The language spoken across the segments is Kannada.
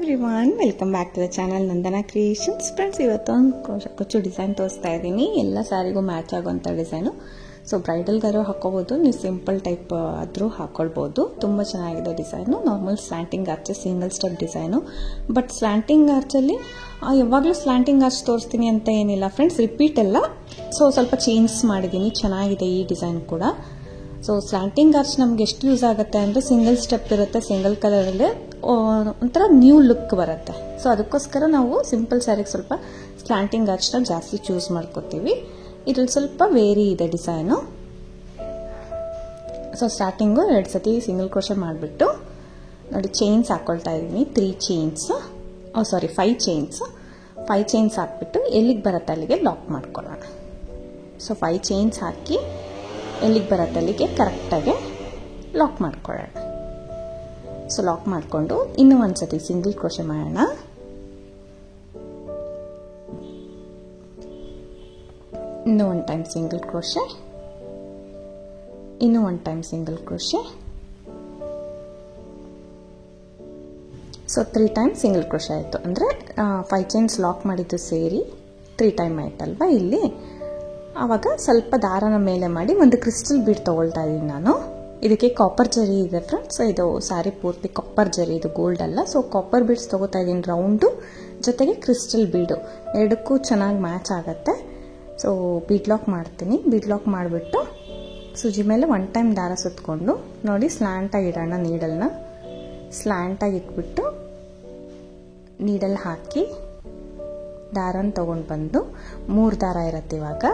Everyone, welcome back to the channel Nandana creations. Friends, ಇವತ್ತೊಂದು ಕೊಚ್ಚು ಡಿಸೈನ್ ತೋರಿಸ್ತಾ ಇದ್ದೀನಿ. ಎಲ್ಲ ಸ್ಯಾರಿಗೂ ಮ್ಯಾಚ್ ಆಗುವಂಥ ಡಿಸೈನು. ಸೊ ಬ್ರೈಡಲ್ಗಾರು ಹಾಕೋಬೋದು, ನೀವು ಸಿಂಪಲ್ ಟೈಪ್ ಆದರೂ ಹಾಕ್ಕೊಳ್ಬೋದು. ತುಂಬ ಚೆನ್ನಾಗಿದೆ design. Normal slanting arch, single step design. But slanting ಆರ್ಚಲ್ಲಿ ಯಾವಾಗಲೂ ಸ್ಲ್ಯಾಂಟಿಂಗ್ ಆರ್ಚ್ ತೋರಿಸ್ತೀನಿ ಅಂತ ಏನಿಲ್ಲ ಫ್ರೆಂಡ್ಸ್, ರಿಪೀಟ್ ಎಲ್ಲ. ಸೊ ಸ್ವಲ್ಪ ಚೇಂಜ್ ಮಾಡಿದ್ದೀನಿ, ಚೆನ್ನಾಗಿದೆ ಈ ಡಿಸೈನ್ ಕೂಡ. ಸೊ ಸ್ಲ್ಯಾಂಟಿಂಗ್ ಆರ್ಚ್ ನಮ್ಗೆ ಎಷ್ಟು ಯೂಸ್ ಆಗುತ್ತೆ ಅಂದರೆ, ಸಿಂಗಲ್ ಸ್ಟೆಪ್ ಇರುತ್ತೆ, ಸಿಂಗಲ್ ಕಲರಲ್ಲಿ ಒಂಥರ ನ್ಯೂ ಲುಕ್ ಬರುತ್ತೆ. ಸೊ ಅದಕ್ಕೋಸ್ಕರ ನಾವು ಸಿಂಪಲ್ ಸ್ಯಾರಿಗೆ ಸ್ವಲ್ಪ ಸ್ಲ್ಯಾಂಟಿಂಗ್ ಆರ್ಚ್ನ ಜಾಸ್ತಿ ಚೂಸ್ ಮಾಡ್ಕೋತೀವಿ. ಇದ್ರಲ್ಲಿ ಸ್ವಲ್ಪ ವೇರಿ ಇದೆ ಡಿಸೈನು. ಸೊ ಸ್ಟಾರ್ಟಿಂಗು 2 ಸತಿ ಸಿಂಗಲ್ ಕ್ರೋಶೆ ಮಾಡಿಬಿಟ್ಟು ನೋಡಿ ಚೈನ್ಸ್ ಹಾಕ್ಕೊಳ್ತಾ ಇದ್ದೀನಿ. 5 ಚೈನ್ಸ್ ಹಾಕ್ಬಿಟ್ಟು ಎಲ್ಲಿಗೆ ಬರುತ್ತೆ ಅಲ್ಲಿಗೆ ಲಾಕ್ ಮಾಡ್ಕೊಳ್ಳೋಣ. ಸೊ 5 ಚೈನ್ಸ್ ಹಾಕಿ ಎಲ್ಲಿಗೆ ಬರುತ್ತೆ ಅಲ್ಲಿಗೆ ಕರೆಕ್ಟಾಗಿ ಲಾಕ್ ಮಾಡ್ಕೊಳ್ಳೋಣ. ಸೊ ಲಾಕ್ ಮಾಡಿಕೊಂಡು ಇನ್ನೂ ಒಂದು ಸತಿ ಸಿಂಗಲ್ ಕ್ರೋಶೆ ಮಾಡೋಣ. ಇನ್ನೂ ಒಂದು ಟೈಮ್ ಸಿಂಗಲ್ ಕ್ರೋಶೆ, ಇನ್ನೂ ಒಂದು time single crochet. So 3 time single crochet ಆಯಿತು. ಅಂದರೆ 5 ಚೈನ್ಸ್ ಲಾಕ್ ಮಾಡಿದ್ದು ಸೇರಿ 3 ಟೈಮ್ ಆಯ್ತಲ್ವಾ ಇಲ್ಲಿ. ಆವಾಗ ಸ್ವಲ್ಪ ದಾರನ ಮೇಲೆ ಮಾಡಿ ಒಂದು ಕ್ರಿಸ್ಟಲ್ ಬೀಡ್ ತೊಗೊಳ್ತಾ ಇದ್ದೀನಿ ನಾನು. ಇದಕ್ಕೆ ಕಾಪರ್ ಜರಿ ಇದೆ ಫ್ರೆಂಡ್ಸ್. ಇದು ಸ್ಯಾರಿ ಪೂರ್ತಿ ಕಾಪರ್ ಜರಿ, ಇದು ಗೋಲ್ಡ್ ಅಲ್ಲ. ಸೊ ಕಾಪರ್ ಬೀಡ್ಸ್ ತೊಗೋತಾ ಇದ್ದೀನಿ, ರೌಂಡು ಜೊತೆಗೆ ಕ್ರಿಸ್ಟಲ್ ಬೀಡು, ಎರಡಕ್ಕೂ ಚೆನ್ನಾಗಿ ಮ್ಯಾಚ್ ಆಗುತ್ತೆ. ಸೊ ಬೀಡ್ ಲಾಕ್ ಮಾಡ್ತೀನಿ. ಬೀಡ್ ಲಾಕ್ ಮಾಡಿಬಿಟ್ಟು ಸೂಜಿ ಮೇಲೆ 1 ಟೈಮ್ ದಾರ ಸುತ್ತಕೊಂಡು ನೋಡಿ ಸ್ಲ್ಯಾಂಟಾಗಿ ಇಡೋಣ. ನೀಡಲ್ನ ಸ್ಲ್ಯಾಂಟಾಗಿ ಇಟ್ಬಿಟ್ಟು ನೀಡಲ್ ಹಾಕಿ ದಾರನ ತೊಗೊಂಡು ಬಂದು 3 ದಾರ ಇರುತ್ತೆ. ಇವಾಗ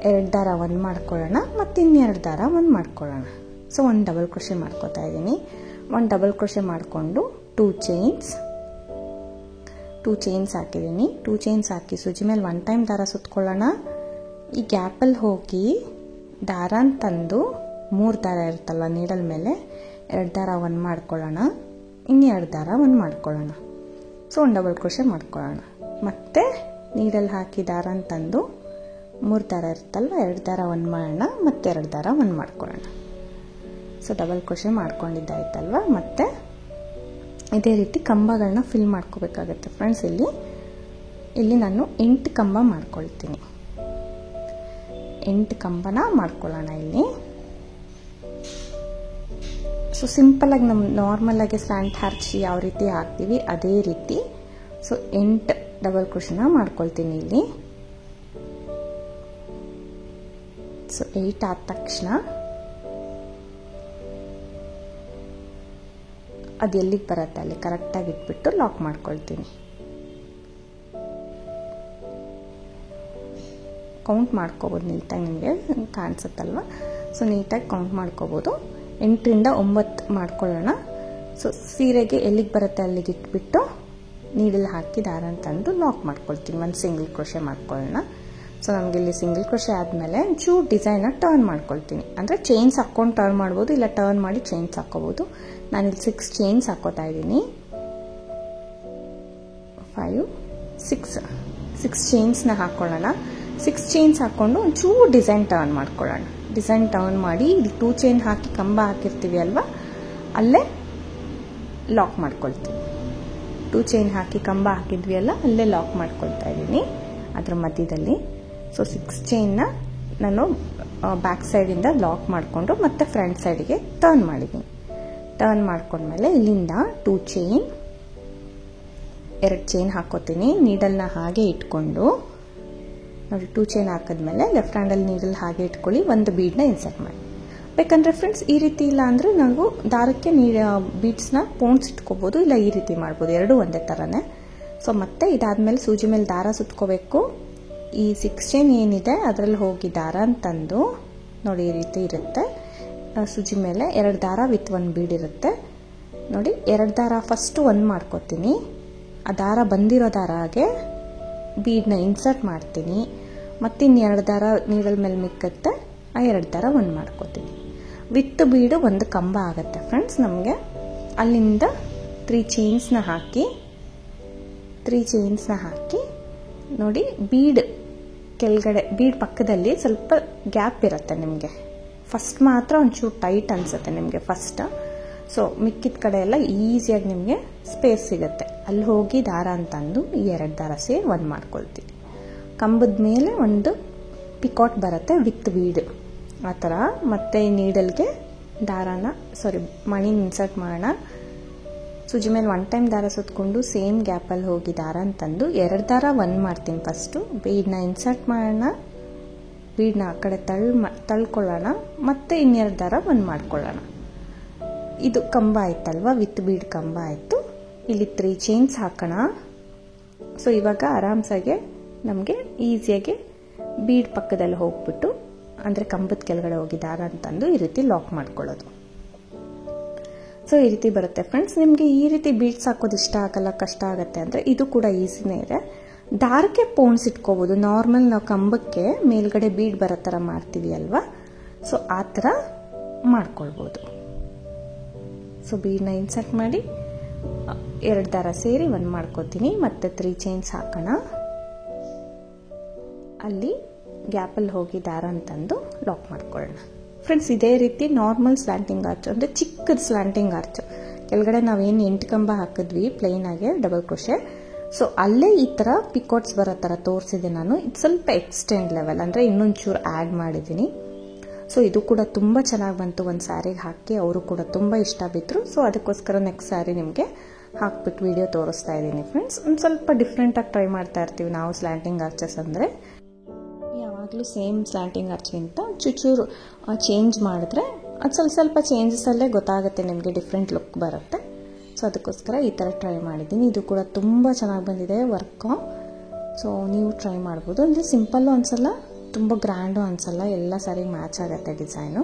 2 ದಾರ 1 ಮಾಡ್ಕೊಳ್ಳೋಣ, ಮತ್ತು ಇನ್ನೆರಡು ದಾರ 1 ಮಾಡ್ಕೊಳ್ಳೋಣ. ಸೊ 1 ಡಬಲ್ ಕ್ರೋಶೆ ಮಾಡ್ಕೋತಾ ಇದ್ದೀನಿ. 1 ಡಬಲ್ ಕ್ರೋಶೆ ಮಾಡಿಕೊಂಡು 2 ಚೈನ್ಸ್ ಹಾಕಿದ್ದೀನಿ. 2 ಚೈನ್ಸ್ ಹಾಕಿ ಸೂಜಿ ಮೇಲೆ 1 ಟೈಮ್ ದಾರ ಸುತ್ಕೊಳ್ಳೋಣ. ಈ ಗ್ಯಾಪಲ್ಲಿ ಹೋಗಿ ದಾರನ ತಂದು 3 ದಾರ ಇರುತ್ತಲ್ವ ನೀಡಲ್ ಮೇಲೆ 2 ದಾರ 1 ಮಾಡ್ಕೊಳ್ಳೋಣ, ಇನ್ನೆರಡು ದಾರ 1 ಮಾಡ್ಕೊಳ್ಳೋಣ. ಸೊ 1 ಡಬಲ್ ಕ್ರೋಶೆ ಮಾಡ್ಕೊಳ್ಳೋಣ. ಮತ್ತೆ ನೀಡಲ್ ಹಾಕಿ ದಾರನ ತಂದು 3 ದಾರ ಇರುತ್ತಲ್ವ 2 ದಾರ 1 ಮಾಡೋಣ, ಮತ್ತೆ 2 ದಾರ 1 ಮಾಡ್ಕೊಳ್ಳೋಣ. ಸೊ ಡಬಲ್ ಕ್ರೋಶೆ ಮಾಡ್ಕೊಂಡಿದ್ದಾಯ್ತಲ್ವ. ಮತ್ತೆ ಇದೇ ರೀತಿ ಕಂಬಗಳನ್ನ ಫಿಲ್ ಮಾಡ್ಕೋಬೇಕಾಗತ್ತೆ ಫ್ರೆಂಡ್ಸ್. ಇಲ್ಲಿ ನಾನು 8 ಕಂಬ ಮಾಡ್ಕೊಳ್ತೀನಿ. 8 ಕಂಬನ ಮಾಡ್ಕೊಳ್ಳೋಣ ಇಲ್ಲಿ. ಸೊ ಸಿಂಪಲಾಗಿ ನಮ್ಮ ನಾರ್ಮಲಾಗಿ ಸ್ಲ್ಯಾಂಟ್ ಆರ್ಚ್ ಯಾವ ರೀತಿ ಹಾಕ್ತೀವಿ ಅದೇ ರೀತಿ. ಸೊ 8 ಡಬಲ್ ಕ್ರೋಶೆನ ಮಾಡ್ಕೊಳ್ತೀನಿ ಇಲ್ಲಿ. ಸೊ 8 ಆದ ತಕ್ಷಣ ಅದು ಎಲ್ಲಿಗೆ ಬರುತ್ತೆ ಅಲ್ಲಿ ಕರೆಕ್ಟಾಗಿ ಇಟ್ಬಿಟ್ಟು ಲಾಕ್ ಮಾಡ್ಕೊಳ್ತೀನಿ. ಕೌಂಟ್ ಮಾಡ್ಕೋಬೋದು ನೀಟಾಗಿ, ನಿಮಗೆ ಕಾಣಿಸುತ್ತಲ್ವ. ಸೊ ನೀಟಾಗಿ ಕೌಂಟ್ ಮಾಡ್ಕೋಬೋದು. 8ರಿಂದ 9 ಮಾಡ್ಕೊಳ್ಳೋಣ. ಸೊ ಸೀರೆಗೆ ಎಲ್ಲಿಗೆ ಬರುತ್ತೆ ಅಲ್ಲಿಗೆ ಇಟ್ಬಿಟ್ಟು ನೀಡಲ್ ಹಾಕಿ ದಾರನ ತಂದು ಲಾಕ್ ಮಾಡ್ಕೊಳ್ತೀನಿ. 1 ಸಿಂಗಲ್ ಕ್ರೋಶೆ ಮಾಡ್ಕೊಳ್ಳೋಣ. ಸೊ ನಮಗೆ ಇಲ್ಲಿ ಸಿಂಗಲ್ ಕ್ರೋಶೆ ಆದಮೇಲೆ ಚೂರು ಡಿಸೈನ ಟರ್ನ್ ಮಾಡ್ಕೊಳ್ತೀನಿ. ಅಂದರೆ ಚೈನ್ಸ್ ಹಾಕ್ಕೊಂಡು ಟರ್ನ್ ಮಾಡ್ಬೋದು, ಇಲ್ಲ ಟರ್ನ್ ಮಾಡಿ ಚೈನ್ಸ್ ಹಾಕ್ಕೋಬೋದು. ನಾನಿಲ್ಲಿ 6 ಚೈನ್ಸ್ ಹಾಕೋತಾ ಇದ್ದೀನಿ. 5 6 ಚೈನ್ಸ್ನ ಹಾಕ್ಕೊಳ್ಳೋಣ. 6 ಚೈನ್ಸ್ ಹಾಕ್ಕೊಂಡು ಒಂಚೂರು ಡಿಸೈನ್ ಟರ್ನ್ ಮಾಡ್ಕೊಳ್ಳೋಣ. ಡಿಸೈನ್ ಟರ್ನ್ ಮಾಡಿ ಇಲ್ಲಿ 2 ಚೈನ್ ಹಾಕಿ ಕಂಬ ಹಾಕಿರ್ತೀವಿ ಅಲ್ವಾ, ಅಲ್ಲೇ ಲಾಕ್ ಮಾಡ್ಕೊಳ್ತೀವಿ. 2 ಚೈನ್ ಹಾಕಿ ಕಂಬ ಹಾಕಿದ್ವಿ ಅಲ್ಲ, ಅಲ್ಲೇ ಲಾಕ್ ಮಾಡ್ಕೊಳ್ತಾ ಇದ್ದೀನಿ ಅದರ ಮಧ್ಯದಲ್ಲಿ. ಸೊ 6 ಚೈನ್ನ ನಾನು ಬ್ಯಾಕ್ ಸೈಡಿಂದ ಲಾಕ್ ಮಾಡಿಕೊಂಡು ಮತ್ತೆ ಫ್ರಂಟ್ ಸೈಡಿಗೆ ಟರ್ನ್ ಮಾಡಿದ್ದೀನಿ. ಟರ್ನ್ ಮಾಡ್ಕೊಂಡ್ಮೇಲೆ ಇಲ್ಲಿಂದ 2 ಚೈನ್ 2 ಚೈನ್ ಹಾಕೋತೀನಿ. ನೀಡಲ್ನ ಹಾಗೆ ಇಟ್ಕೊಂಡು ನೋಡಿ 2 ಚೈನ್ ಹಾಕಿದ್ಮೇಲೆ ಲೆಫ್ಟ್ ಹ್ಯಾಂಡಲ್ಲಿ ನೀಡಲ್ ಹಾಗೆ ಇಟ್ಕೊಳ್ಳಿ, ಒಂದು ಬೀಡ್ನ ಇನ್ಸರ್ಟ್ ಮಾಡಿ. ಬೇಕಂದ್ರೆ ಫ್ರೆಂಡ್ಸ್ ಈ ರೀತಿ ಇಲ್ಲ ಅಂದರೆ ನಾವು ದಾರಕ್ಕೆ ಬೀಡ್ಸ್ನ ಪೋಣ್ಸ್ ಇಟ್ಕೋಬೋದು, ಇಲ್ಲ ಈ ರೀತಿ ಮಾಡ್ಬೋದು, ಎರಡೂ ಒಂದೇ ಥರನೇ. ಸೊ ಮತ್ತೆ ಇದಾದ್ಮೇಲೆ ಸೂಜಿ ಮೇಲೆ ದಾರ ಸುತ್ಕೋಬೇಕು. ಈ 6 ಚೈನ್ ಏನಿದೆ ಅದರಲ್ಲಿ ಹೋಗಿ ದಾರ ಅಂತಂದು ನೋಡಿ ಈ ರೀತಿ ಇರುತ್ತೆ. ಸೂಜಿ ಮೇಲೆ 2 ದಾರ ವಿತ್ 1 ಬೀಡ್ ಇರುತ್ತೆ ನೋಡಿ. 2 ದಾರ ಫಸ್ಟು 1 ಮಾಡ್ಕೋತೀನಿ. ಆ ದಾರ ಬಂದಿರೋ ದಾರಾಗೆ ಬೀಡ್ನ ಇನ್ಸರ್ಟ್ ಮಾಡ್ತೀನಿ. ಮತ್ತು ಇನ್ನೆರಡು ದಾರ ನೀಡಲ್ ಮೇಲೆ ಮಿಕ್ಕತ್ತೆ, ಆ 2 ದಾರ 1 ಮಾಡ್ಕೋತೀನಿ. ವಿತ್ ಬೀಡು 1 ಕಂಬ ಆಗುತ್ತೆ ಫ್ರೆಂಡ್ಸ್ ನಮಗೆ. ಅಲ್ಲಿಂದ 3 ಚೈನ್ಸ್ನ ಹಾಕಿ ನೋಡಿ ಬೀಡ್ ಕೆಳಗಡೆ, ಬೀಡ್ ಪಕ್ಕದಲ್ಲಿ ಸ್ವಲ್ಪ ಗ್ಯಾಪ್ ಇರುತ್ತೆ ನಿಮಗೆ. ಫಸ್ಟ್ ಮಾತ್ರ ಒಂಚೂರು ಟೈಟ್ ಅನಿಸುತ್ತೆ ನಿಮಗೆ ಫಸ್ಟ್. ಸೊ ಮಿಕ್ಕಿದ ಕಡೆ ಎಲ್ಲ ಈಸಿಯಾಗಿ ನಿಮಗೆ ಸ್ಪೇಸ್ ಸಿಗುತ್ತೆ. ಅಲ್ಲಿ ಹೋಗಿ ದಾರ ಅಂತಂದು ಈ 2 ದಾರ ಸೇರಿ 1 ಮಾಡ್ಕೊಳ್ತೀನಿ. ಕಂಬದ ಮೇಲೆ ಒಂದು ಪಿಕಾಟ್ ಬರುತ್ತೆ ವಿತ್ ಬೀಡ್ ಆ ಥರ. ಮತ್ತು ಈ ನೀಡಲ್ಗೆ ಮಣಿನ ಇನ್ಸರ್ಟ್ ಮಾಡೋಣ. ಸೂಜಿ ಮೇಲೆ 1 ಟೈಮ್ ದಾರ ಸುತ್ತಕೊಂಡು ಸೇಮ್ ಗ್ಯಾಪಲ್ಲಿ ಹೋಗಿ ದಾರ ಅಂತಂದು 2 ದಾರ 1 ಮಾಡ್ತೀನಿ. ಫಸ್ಟು ಬೀಡನ್ನ ಇನ್ಸರ್ಟ್ ಮಾಡೋಣ, ಬೀಡನ್ನ ಆ ಕಡೆ ತಳ್ಕೊಳ್ಳೋಣ, ಮತ್ತು ಇನ್ನೆರಡು ದಾರ 1 ಮಾಡ್ಕೊಳ್ಳೋಣ. ಇದು ಕಂಬ ಆಯ್ತಲ್ವ, ವಿತ್ ಬೀಡ್ ಕಂಬ ಆಯಿತು. ಇಲ್ಲಿ 3 ಚೈನ್ಸ್ ಹಾಕೋಣ. ಸೊ ಇವಾಗ ಆರಾಮ್ಸಾಗೆ ನಮಗೆ ಈಸಿಯಾಗಿ ಬೀಡ್ ಪಕ್ಕದಲ್ಲಿ ಹೋಗ್ಬಿಟ್ಟು ಅಂದರೆ ಕಂಬದ ಕೆಳಗಡೆ ಹೋಗಿ ದಾರ ಅಂತಂದು ಈ ರೀತಿ ಲಾಕ್ ಮಾಡ್ಕೊಳ್ಳೋದು. ಸೊ ಈ ರೀತಿ ಬರುತ್ತೆ ಫ್ರೆಂಡ್ಸ್. ನಿಮಗೆ ಈ ರೀತಿ ಬೀಡ್ಸ್ ಹಾಕೋದು ಇಷ್ಟ ಆಗಲ್ಲ, ಕಷ್ಟ ಆಗುತ್ತೆ ಅಂದರೆ ಇದು ಕೂಡ ಈಸಿನೇ ಇದೆ. ದಾರಕ್ಕೆ ಪೋಣ್ಸ್ ಇಟ್ಕೋಬೋದು. ನಾರ್ಮಲ್ ನಾವು ಕಂಬಕ್ಕೆ ಮೇಲ್ಗಡೆ ಬೀಡ್ ಬರೋ ಥರ ಮಾಡ್ತೀವಿ ಅಲ್ವಾ, ಸೊ ಆ ಥರ ಮಾಡ್ಕೊಳ್ಬೋದು. ಸೊ ಬೀಡನ್ನ ಇನ್ಸರ್ಟ್ ಮಾಡಿ 2 ದಾರ ಸೇರಿ 1 ಮಾಡ್ಕೋತೀನಿ. ಮತ್ತು 3 ಚೈನ್ಸ್ ಹಾಕೋಣ. ಅಲ್ಲಿ ಗ್ಯಾಪಲ್ಲಿ ಹೋಗಿ ದಾರ ಅಂತಂದು ಲಾಕ್ ಮಾಡ್ಕೊಳ್ಳೋಣ. ಫ್ರೆಂಡ್ಸ್ ಇದೇ ರೀತಿ ನಾರ್ಮಲ್ ಸ್ಲ್ಯಾಂಟಿಂಗ್ ಆರ್ಚ್ ಅಂದರೆ ಚಿಕ್ಕದ ಸ್ಲ್ಯಾಂಟಿಂಗ್ ಆರ್ಚ್ ಕೆಳಗಡೆ ನಾವೇನು 8 ಕಂಬ ಹಾಕಿದ್ವಿ ಪ್ಲೈನಾಗೆ ಡಬಲ್ ಕ್ರೋಶೆ, ಸೊ ಅಲ್ಲೇ ಈ ಥರ ಪಿಕಾಟ್ಸ್ ಬರೋ ಥರ ತೋರಿಸಿದೆ ನಾನು. ಇದು ಸ್ವಲ್ಪ ಎಕ್ಸ್ಟೆಂಡ್ ಲೆವೆಲ್ ಅಂದರೆ ಇನ್ನೊಂಚೂರು ಆ್ಯಡ್ ಮಾಡಿದ್ದೀನಿ. ಸೊ ಇದು ಕೂಡ ತುಂಬ ಚೆನ್ನಾಗಿ ಬಂತು. ಒಂದು ಸ್ಯಾರಿಗೆ ಹಾಕಿ ಅವರು ಕೂಡ ತುಂಬ ಇಷ್ಟ ಬಿದ್ದರು. ಸೊ ಅದಕ್ಕೋಸ್ಕರ ನೆಕ್ಸ್ಟ್ ಸ್ಯಾರಿ ನಿಮಗೆ ಹಾಕ್ಬಿಟ್ಟು ವಿಡಿಯೋ ತೋರಿಸ್ತಾ ಇದ್ದೀನಿ ಫ್ರೆಂಡ್ಸ್. ಒಂದು ಸ್ವಲ್ಪ ಡಿಫ್ರೆಂಟಾಗಿ ಟ್ರೈ ಮಾಡ್ತಾ ಇರ್ತೀವಿ ನಾವು ಸ್ಲ್ಯಾಂಟಿಂಗ್ ಆರ್ಚಸ್ ಅಂದರೆ. ಯಾವಾಗಲೂ ಸೇಮ್ ಸ್ಲ್ಯಾಂಟಿಂಗ್ ಆರ್ಚ್ಗಿಂತ ಚೂಚೂರು ಚೇಂಜ್ ಮಾಡಿದ್ರೆ ಅದು ಸ್ವಲ್ಪ ಚೇಂಜಸಲ್ಲೇ ಗೊತ್ತಾಗುತ್ತೆ ನಿಮಗೆ, ಡಿಫ್ರೆಂಟ್ ಲುಕ್ ಬರುತ್ತೆ. ಸೊ ಅದಕ್ಕೋಸ್ಕರ ಈ ಥರ ಟ್ರೈ ಮಾಡಿದ್ದೀನಿ. ಇದು ಕೂಡ ತುಂಬ ಚೆನ್ನಾಗಿ ಬಂದಿದೆ ವರ್ಕು. ಸೊ ನೀವು ಟ್ರೈ ಮಾಡ್ಬೋದು. ಅಂದರೆ ಸಿಂಪಲ್ಲು ಅನಿಸಲ್ಲ, ತುಂಬ ಗ್ರ್ಯಾಂಡು ಅನಿಸಲ್ಲ, ಎಲ್ಲ ಸರಿಗೆ ಮ್ಯಾಚ್ ಆಗುತ್ತೆ ಡಿಸೈನು.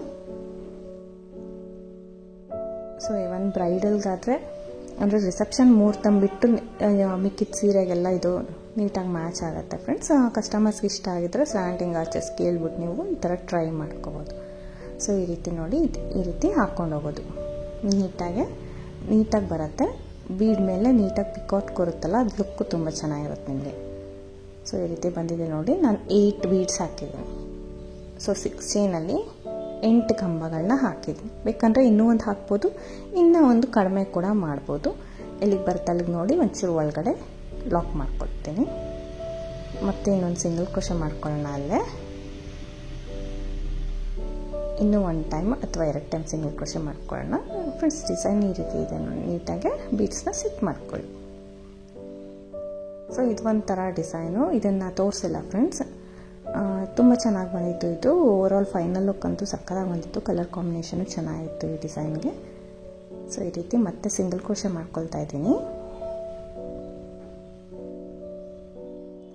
ಸೊ ಇವನ್ ಬ್ರೈಡಲ್ಗಾದರೆ ಅಂದರೆ ರಿಸೆಪ್ಷನ್ ಮುಹೂರ್ತ ಬಿಟ್ಟು ಮಿಕ್ಕಿದ ಸೀರೆಗೆಲ್ಲ ಇದು ನೀಟಾಗಿ ಮ್ಯಾಚ್ ಆಗುತ್ತೆ ಫ್ರೆಂಡ್ಸ್. ಕಸ್ಟಮರ್ಸ್ಗೆ ಇಷ್ಟ ಆಗಿದ್ರೆ ಸ್ಲ್ಯಾಂಟಿಂಗ್ ಆರ್ಚಸ್ ಕೇಳ್ಬಿಟ್ಟು ನೀವು ಈ ಥರ ಟ್ರೈ ಮಾಡ್ಕೋಬೋದು. ಸೊ ಈ ರೀತಿ ನೋಡಿ ಈ ರೀತಿ ಹಾಕ್ಕೊಂಡು ಹೋಗೋದು ನೀಟಾಗಿ ಬರುತ್ತೆ. ಬೀಡ್ ಮೇಲೆ ನೀಟಾಗಿ ಪಿಕಾಟ್ ಕೊರುತ್ತಲ್ಲ, ಅದು ಲುಕ್ಕು ತುಂಬ ಚೆನ್ನಾಗಿರುತ್ತೆ ನಿಮಗೆ. ಸೊ ಈ ರೀತಿ ಬಂದಿದೆ ನೋಡಿ. ನಾನು 8 ಬೀಡ್ಸ್ ಹಾಕಿದ್ದೀನಿ. ಸೊ 6 ಚೈನಲ್ಲಿ 8 ಕಂಬಗಳನ್ನ ಹಾಕಿದ್ದೀನಿ. ಬೇಕಂದರೆ ಇನ್ನೂ ಒಂದು ಹಾಕ್ಬೋದು, ಇನ್ನೂ ಒಂದು ಕಡಿಮೆ ಕೂಡ ಮಾಡ್ಬೋದು. ಎಲ್ಲಿಗೆ ಬರುತ್ತೆ ಅಲ್ಲಿಗೆ ನೋಡಿ ಒಂಚೂರು ಒಳಗಡೆ ಲಾಕ್ ಮಾಡ್ಕೊಳ್ತೀನಿ. ಮತ್ತು ಇನ್ನೊಂದು ಸಿಂಗಲ್ ಕ್ರೋಶೆ ಮಾಡ್ಕೊಳ್ಳೋಣ. ಅಲ್ಲೇ ಇನ್ನೂ 1 ಟೈಮ್ ಅಥವಾ 2 ಟೈಮ್ ಸಿಂಗಲ್ ಕ್ರೋಶೆ ಮಾಡ್ಕೊಳ್ಳೋಣ ಫ್ರೆಂಡ್ಸ್. ಡಿಸೈನ್ ಈ ರೀತಿ ಇದೆ ನೋಡಿ. ನೀಟಾಗಿ ಬೀಡ್ಸ್ನ ಸೆಟ್ ಮಾಡ್ಕೊಳ್ಳಿ. ಸೊ ಇದು ಒಂಥರ ಡಿಸೈನು, ಇದನ್ನು ತೋರಿಸಿಲ್ಲ ಫ್ರೆಂಡ್ಸ್. ತುಂಬ ಚೆನ್ನಾಗಿ ಬಂದಿತ್ತು ಇದು. ಓವರಾಲ್ ಫೈನಲ್ ಲುಕ್ ಅಂತೂ ಸಕ್ಕತ್ತಾಗಿ ಬಂದಿತ್ತು. ಕಲರ್ ಕಾಂಬಿನೇಷನು ಚೆನ್ನಾಗಿತ್ತು ಈ ಡಿಸೈನ್ಗೆ. ಸೊ ಈ ರೀತಿ ಮತ್ತೆ ಸಿಂಗಲ್ ಕ್ರೋಶೆ ಮಾಡ್ಕೊಳ್ತಾ ಇದ್ದೀನಿ.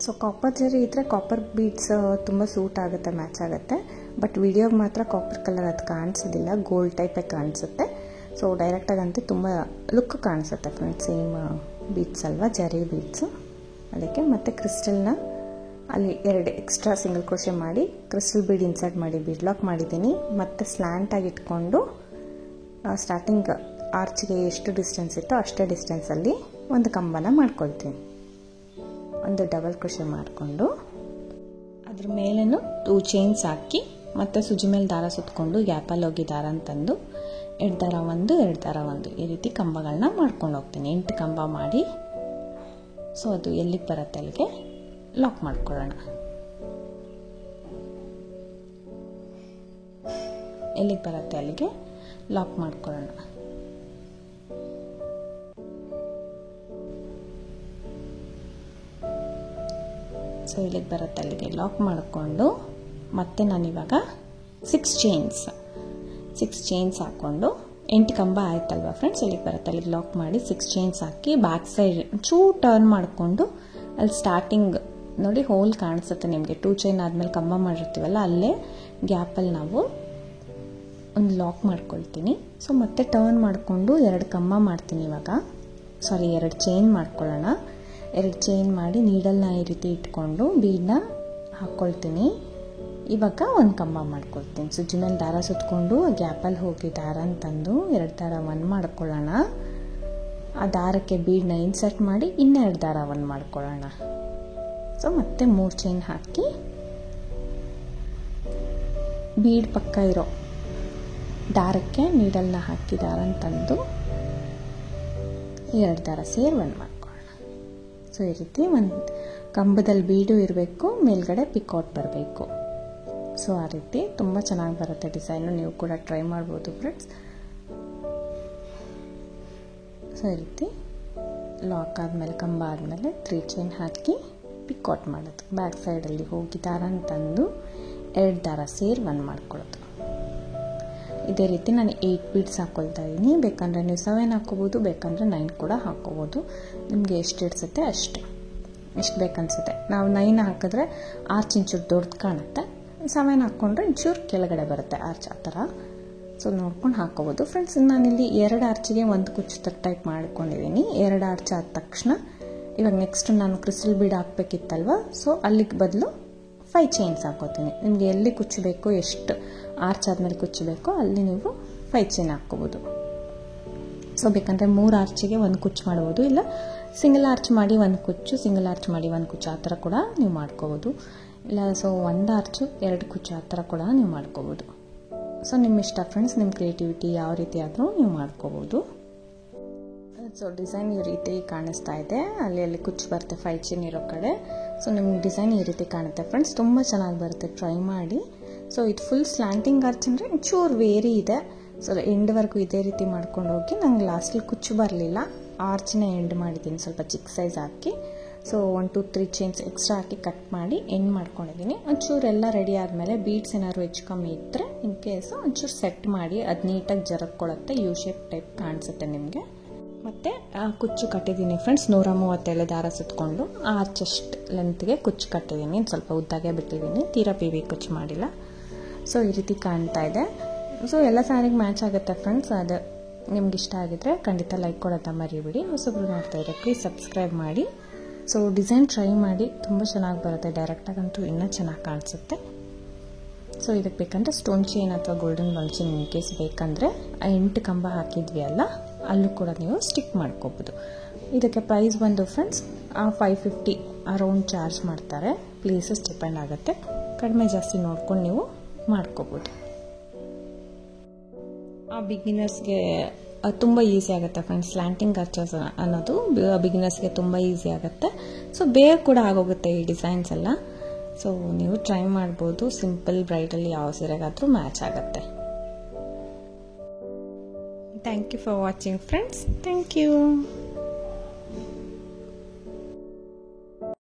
ಸೊ ಕಾಪರ್ ಜರಿ ಇದ್ದರೆ ಕಾಪರ್ ಬೀಡ್ಸ್ ತುಂಬ ಸೂಟ್ ಆಗುತ್ತೆ, ಮ್ಯಾಚ್ ಆಗುತ್ತೆ. ಬಟ್ ವಿಡಿಯೋಗೆ ಮಾತ್ರ ಕಾಪರ್ ಕಲರ್ ಅದು ಕಾಣಿಸೋದಿಲ್ಲ, ಗೋಲ್ಡ್ ಟೈಪೇ ಕಾಣಿಸುತ್ತೆ. ಸೊ ಡೈರೆಕ್ಟಾಗಂತೂ ತುಂಬ ಲುಕ್ ಕಾಣಿಸುತ್ತೆ ಫ್ರೆಂಡ್ಸ್. ಸೇಮ್ ಬೀಡ್ಸ್ ಅಲ್ವಾ, ಜರಿ ಬೀಡ್ಸು, ಅದಕ್ಕೆ. ಮತ್ತು ಕ್ರಿಸ್ಟಲ್ನ ಅಲ್ಲಿ 2 ಎಕ್ಸ್ಟ್ರಾ ಸಿಂಗಲ್ ಕ್ರೋಶೆ ಮಾಡಿ ಕ್ರಿಸ್ಟಲ್ ಬೀಡ್ ಇನ್ಸರ್ಟ್ ಮಾಡಿ ಬೀಡ್ ಲಾಕ್ ಮಾಡಿದ್ದೀನಿ. ಮತ್ತು ಸ್ಲ್ಯಾಂಟಾಗಿ ಇಟ್ಕೊಂಡು ಸ್ಟಾರ್ಟಿಂಗ್ ಆರ್ಚ್ಗೆ ಎಷ್ಟು ಡಿಸ್ಟೆನ್ಸ್ ಇತ್ತೋ ಅಷ್ಟೇ ಡಿಸ್ಟೆನ್ಸಲ್ಲಿ ಒಂದು ಕಂಬನ ಮಾಡ್ಕೊಳ್ತೀನಿ. ಒಂದು ಡಬಲ್ ಕ್ರೋಶೆ ಮಾಡಿಕೊಂಡು ಅದ್ರ ಮೇಲೇನು 2 ಚೈನ್ಸ್ ಹಾಕಿ ಮತ್ತು ಸುಜಿ ಮೇಲೆ ದಾರ ಸುತ್ತಕೊಂಡು ಗ್ಯಾಪಲ್ಲಿ ಹೋಗಿ ದಾರ ಅಂತಂದು 2 ದಾರ 1 2 ದಾರ 1 ಈ ರೀತಿ ಕಂಬಗಳನ್ನ ಮಾಡ್ಕೊಂಡು ಹೋಗ್ತೀನಿ. 8 ಕಂಬ ಮಾಡಿ ಸೊ ಅದು ಎಲ್ಲಿಗೆ ಬರುತ್ತೆ ಅಲ್ಲಿಗೆ ಲಾಕ್ ಮಾಡ್ಕೊಳ್ಳೋಣ. ಎಲ್ಲಿಗೆ ಬರುತ್ತೆ ಅಲ್ಲಿಗೆ ಲಾಕ್ ಮಾಡ್ಕೊಳ್ಳೋಣ. ಸೊ ಇಲ್ಲಿಗೆ ಬರುತ್ತೆ ಅಲ್ಲಿಗೆ ಲಾಕ್ ಮಾಡಿಕೊಂಡು ಮತ್ತೆ ನಾನಿವಾಗ 6 ಚೈನ್ಸ್ ಹಾಕ್ಕೊಂಡು 8 ಕಂಬ ಆಯ್ತಲ್ವ ಫ್ರೆಂಡ್ಸ್. ಇಲ್ಲಿಗೆ ಬರುತ್ತೆ ಅಲ್ಲಿಗೆ ಲಾಕ್ ಮಾಡಿ 6 ಚೈನ್ಸ್ ಹಾಕಿ ಬ್ಯಾಕ್ ಸೈಡ್ ಚೂರು ಟರ್ನ್ ಮಾಡಿಕೊಂಡು ಅಲ್ಲಿ ಸ್ಟಾರ್ಟಿಂಗ್ ನೋಡಿ ಹೋಲ್ ಕಾಣಿಸುತ್ತೆ ನಿಮಗೆ. 2 ಚೈನ್ ಆದಮೇಲೆ ಕಂಬ ಮಾಡಿರ್ತೀವಲ್ಲ ಅಲ್ಲೇ ಗ್ಯಾಪಲ್ಲಿ ನಾವು ಒಂದು ಲಾಕ್ ಮಾಡ್ಕೊಳ್ತೀನಿ. ಸೊ ಮತ್ತೆ ಟರ್ನ್ ಮಾಡಿಕೊಂಡು 2 ಕಂಬ ಮಾಡ್ತೀನಿ ಇವಾಗ. 2 ಚೈನ್ ಮಾಡ್ಕೊಳ್ಳೋಣ. 2 ಚೈನ್ ಮಾಡಿ ನೀಡಲ್ನ ಈ ರೀತಿ ಇಟ್ಕೊಂಡು ಬೀಡನ್ನ ಹಾಕ್ಕೊಳ್ತೀನಿ. ಇವಾಗ 1 ಕಂಬ ಮಾಡ್ಕೊಳ್ತೀನಿ. ಸುಜ್ಜಿ ಮೇಲೆ ದಾರ ಸುತ್ತಕೊಂಡು ಗ್ಯಾಪಲ್ಲಿ ಹೋಗಿ ದಾರ ಅಂತಂದು 2 ದಾರ 1 ಮಾಡ್ಕೊಳ್ಳೋಣ. ಆ ದಾರಕ್ಕೆ ಬೀಡನ್ನ ಇನ್ಸರ್ಟ್ ಮಾಡಿ ಇನ್ನೂ 2 ದಾರ 1 ಮಾಡ್ಕೊಳ್ಳೋಣ. ಸೊ ಮತ್ತೆ 3 ಚೈನ್ ಹಾಕಿ ಬೀಡ್ ಪಕ್ಕ ಇರೋ ದಾರಕ್ಕೆ ನೀಡಲ್ನ ಹಾಕಿ ದಾರನ ತಂದು 2 ದಾರ ಸೇರಿ ಒಂದು ಮಾಡ್ಕೊಳ್ಳೋಣ. ಸೊ ಈ ರೀತಿ ಒಂದು ಕಂಬದಲ್ಲಿ ಬೀಡು ಇರಬೇಕು, ಮೇಲ್ಗಡೆ ಪಿಕೌಟ್ ಬರಬೇಕು. ಸೊ ಆ ರೀತಿ ತುಂಬ ಚೆನ್ನಾಗಿ ಬರುತ್ತೆ ಡಿಸೈನು. ನೀವು ಕೂಡ ಟ್ರೈ ಮಾಡ್ಬೋದು ಫ್ರೆಂಡ್ಸ್. ಸೊ ಈ ರೀತಿ ಲಾಕ್ ಆದಮೇಲೆ ಕಂಬ ಆದಮೇಲೆ 3 ಚೈನ್ ಹಾಕಿ ಪಿಕೌಟ್ ಮಾಡೋದು. ಬ್ಯಾಕ್ ಸೈಡಲ್ಲಿ ಹೋಗಿ ದಾರನ ತಂದು 2 ದಾರ ಸೇರಿ ಒಂದು ಮಾಡ್ಕೊಳ್ಳೋದು. ಇದೇ ರೀತಿ ನಾನು 8 ಬೀಡ್ಸ್ ಹಾಕ್ಕೊಳ್ತಾ ಇದ್ದೀನಿ. ಬೇಕಂದರೆ ನೀವು 7 ಹಾಕ್ಕೋಬೋದು, ಬೇಕಂದರೆ 9 ಕೂಡ ಹಾಕ್ಕೋಬೋದು. ನಿಮಗೆ ಎಷ್ಟು ಇಡ್ಸುತ್ತೆ ಅಷ್ಟು, ಎಷ್ಟು ಬೇಕನ್ಸುತ್ತೆ. ನಾವು 9 ಹಾಕಿದ್ರೆ ಆರ್ಚ್ ಇಂಚೂರು ದೊಡ್ಡದು ಕಾಣುತ್ತೆ, 7 ಹಾಕ್ಕೊಂಡ್ರೆ ಇಂಚೂರು ಕೆಳಗಡೆ ಬರುತ್ತೆ ಆರ್ಚ್, ಆ ಥರ. ಸೊ ನೋಡ್ಕೊಂಡು ಹಾಕ್ಕೋಬೋದು ಫ್ರೆಂಡ್ಸ್. ನಾನಿಲ್ಲಿ 2 ಆರ್ಚಿಗೆ 1 ಕುಚ್ಚು ಟೈಪ್ ಮಾಡ್ಕೊಂಡಿದ್ದೀನಿ. 2 ಆರ್ಚ್ ಆದ ತಕ್ಷಣ ಇವಾಗ ನೆಕ್ಸ್ಟ್ ನಾನು ಕ್ರಿಸ್ಟಲ್ ಬೀಡ್ ಹಾಕಬೇಕಿತ್ತಲ್ವ, ಸೊ ಅಲ್ಲಿಗೆ ಬದಲು 5 ಚೈನ್ಸ್ ಹಾಕೋತೀನಿ. ನಿಮಗೆ ಎಲ್ಲಿ ಕುಚ್ಚಬೇಕು, ಎಷ್ಟು ಆರ್ಚ್ ಆದಮೇಲೆ ಕುಚ್ಚಬೇಕೋ ಅಲ್ಲಿ ನೀವು 5 ಚೈನ್ ಹಾಕ್ಕೋಬೋದು. ಸೊ ಬೇಕಂದರೆ 3 ಆರ್ಚಿಗೆ 1 ಕುಚ್ಚು ಮಾಡ್ಬೋದು, ಇಲ್ಲ ಸಿಂಗಲ್ ಆರ್ಚ್ ಮಾಡಿ 1 ಕುಚ್ಚು, ಸಿಂಗಲ್ ಆರ್ಚ್ ಮಾಡಿ 1 ಕುಚ್ಚು, ಆ ಥರ ಕೂಡ ನೀವು ಮಾಡ್ಕೋಬೋದು. ಇಲ್ಲ ಸೊ 1 ಆರ್ಚು 2 ಕುಚ್ಚು ಆ ಥರ ಕೂಡ ನೀವು ಮಾಡ್ಕೋಬೋದು. ಸೊ ನಿಮ್ಮ ಇಷ್ಟ ಫ್ರೆಂಡ್ಸ್, ನಿಮ್ಮ ಕ್ರಿಯೇಟಿವಿಟಿ ಯಾವ ರೀತಿ ಆದರೂ ನೀವು ಮಾಡ್ಕೋಬೋದು. ಸೊ ಡಿಸೈನ್ ಈ ರೀತಿ ಕಾಣಿಸ್ತಾ ಇದೆ, ಅಲ್ಲಿ ಕುಚ್ಚು ಬರುತ್ತೆ 5 ಚೈನ್ ಇರೋ ಕಡೆ. ಸೊ ನಿಮ್ಗೆ ಡಿಸೈನ್ ಈ ರೀತಿ ಕಾಣುತ್ತೆ ಫ್ರೆಂಡ್ಸ್, ತುಂಬ ಚೆನ್ನಾಗಿ ಬರುತ್ತೆ, ಟ್ರೈ ಮಾಡಿ. ಸೊ ಇದು ಫುಲ್ ಸ್ಲ್ಯಾಂಟಿಂಗ್ ಆರ್ಚ್ ಅಂದರೆ ಚೂರು ವೇರಿ ಇದೆ. ಸೊ ಎಂಡ್ವರೆಗೂ ಇದೇ ರೀತಿ ಮಾಡ್ಕೊಂಡು ಹೋಗಿ. ನಂಗೆ ಲಾಸ್ಟಲ್ಲಿ ಕುಚ್ಚು ಬರಲಿಲ್ಲ, ಆರ್ಚ್ನ ಎಂಡ್ ಮಾಡಿದ್ದೀನಿ ಸ್ವಲ್ಪ ಚಿಕ್ಕ ಸೈಜ್ ಹಾಕಿ. ಸೊ 1 2 3 ಚೈನ್ಸ್ ಎಕ್ಸ್ಟ್ರಾ ಹಾಕಿ ಕಟ್ ಮಾಡಿ ಎಂಡ್ ಮಾಡ್ಕೊಂಡಿದ್ದೀನಿ. ಒಂಚೂರು ಎಲ್ಲ ರೆಡಿ ಆದಮೇಲೆ ಬೀಡ್ಸ್ ಏನಾದ್ರು ಹೆಚ್ಚು ಕಮ್ಮಿ ಇದ್ದರೆ ಇನ್ ಕೇಸು ಒಂಚೂರು ಸೆಟ್ ಮಾಡಿ ಅದು ನೀಟಾಗಿ ಜರಕ್ಕೊಳ್ಳುತ್ತೆ, ಯು ಶೇಪ್ ಟೈಪ್ ಕಾಣಿಸುತ್ತೆ ನಿಮಗೆ. ಮತ್ತು ಕುಚ್ಚು ಕಟ್ಟಿದ್ದೀನಿ ಫ್ರೆಂಡ್ಸ್, 137 ದಾರ ಸುತ್ತಕೊಂಡು ಆರ್ಚಸ್ಟ್ ಲೆಂತ್ಗೆ ಕುಚ್ಚು ಕಟ್ಟಿದ್ದೀನಿ. ಸ್ವಲ್ಪ ಉದ್ದಾಗೆ ಬಿಟ್ಟಿದ್ದೀನಿ, ತೀರಾ ಪಿವಿ ಕುಚ್ಚು ಮಾಡಿಲ್ಲ. ಸೊ ಈ ರೀತಿ ಕಾಣ್ತಾ ಇದೆ. ಸೊ ಎಲ್ಲ ಸ್ಯಾರಿಗೆ ಮ್ಯಾಚ್ ಆಗುತ್ತೆ ಫ್ರೆಂಡ್ಸ್. ಅದು ನಿಮ್ಗೆ ಇಷ್ಟ ಆಗಿದ್ರೆ ಖಂಡಿತ ಲೈಕ್ ಕೊಡೋದನ್ನ ಮರಿಬೇಡಿ. ಹೊಸಬ್ರು ನೋಡ್ತಾ ಇದ್ರೆ ಪ್ಲೀಸ್ ಸಬ್ಸ್ಕ್ರೈಬ್ ಮಾಡಿ. ಸೊ ಡಿಸೈನ್ ಟ್ರೈ ಮಾಡಿ, ತುಂಬ ಚೆನ್ನಾಗಿ ಬರುತ್ತೆ. ಡೈರೆಕ್ಟಾಗಂತೂ ಇನ್ನೂ ಚೆನ್ನಾಗಿ ಕಾಣಿಸುತ್ತೆ. ಸೊ ಇದಕ್ಕೆ ಬೇಕಂದರೆ ಸ್ಟೋನ್ ಚೈನ್ ಅಥವಾ golden ball chain in case ಬೇಕಂದರೆ ಆ 8 ಕಂಬ ಹಾಕಿದ್ವಿ ಅಲ್ಲ, ಅಲ್ಲೂ ಕೂಡ ನೀವು ಸ್ಟಿಕ್ ಮಾಡ್ಕೋಬೋದು. ಇದಕ್ಕೆ ಪ್ರೈಸ್ ಬಂದು ಫ್ರೆಂಡ್ಸ್ 550 ಅರೌಂಡ್ ಚಾರ್ಜ್ ಮಾಡ್ತಾರೆ. ಪ್ಲೇಸಸ್ ಡಿಪೆಂಡ್ ಆಗುತ್ತೆ, ಕಡಿಮೆ ಜಾಸ್ತಿ ನೋಡ್ಕೊಂಡು ನೀವು ಮಾಡ್ಕೋಬೋದು. ಆ ಬಿಗಿನರ್ಸ್ಗೆ ತುಂಬ ಈಸಿ ಆಗುತ್ತೆ ಫ್ರೆಂಡ್ಸ್. ಸ್ಲ್ಯಾಂಟಿಂಗ್ ಆರ್ಚಸ್ ಅನ್ನೋದು ಬಿಗಿನರ್ಸ್ಗೆ ತುಂಬ ಈಸಿ ಆಗುತ್ತೆ. ಸೊ ಬೇಗ ಕೂಡ ಆಗೋಗುತ್ತೆ ಈ ಡಿಸೈನ್ಸ್ ಎಲ್ಲ. ಸೊ ನೀವು ಟ್ರೈ ಮಾಡ್ಬೋದು. ಸಿಂಪಲ್ ಬ್ರೈಡಲ್ ಯಾವ ಸೀರೆಗಾದರೂ ಮ್ಯಾಚ್ ಆಗುತ್ತೆ. Thank you for watching friends. Thank you.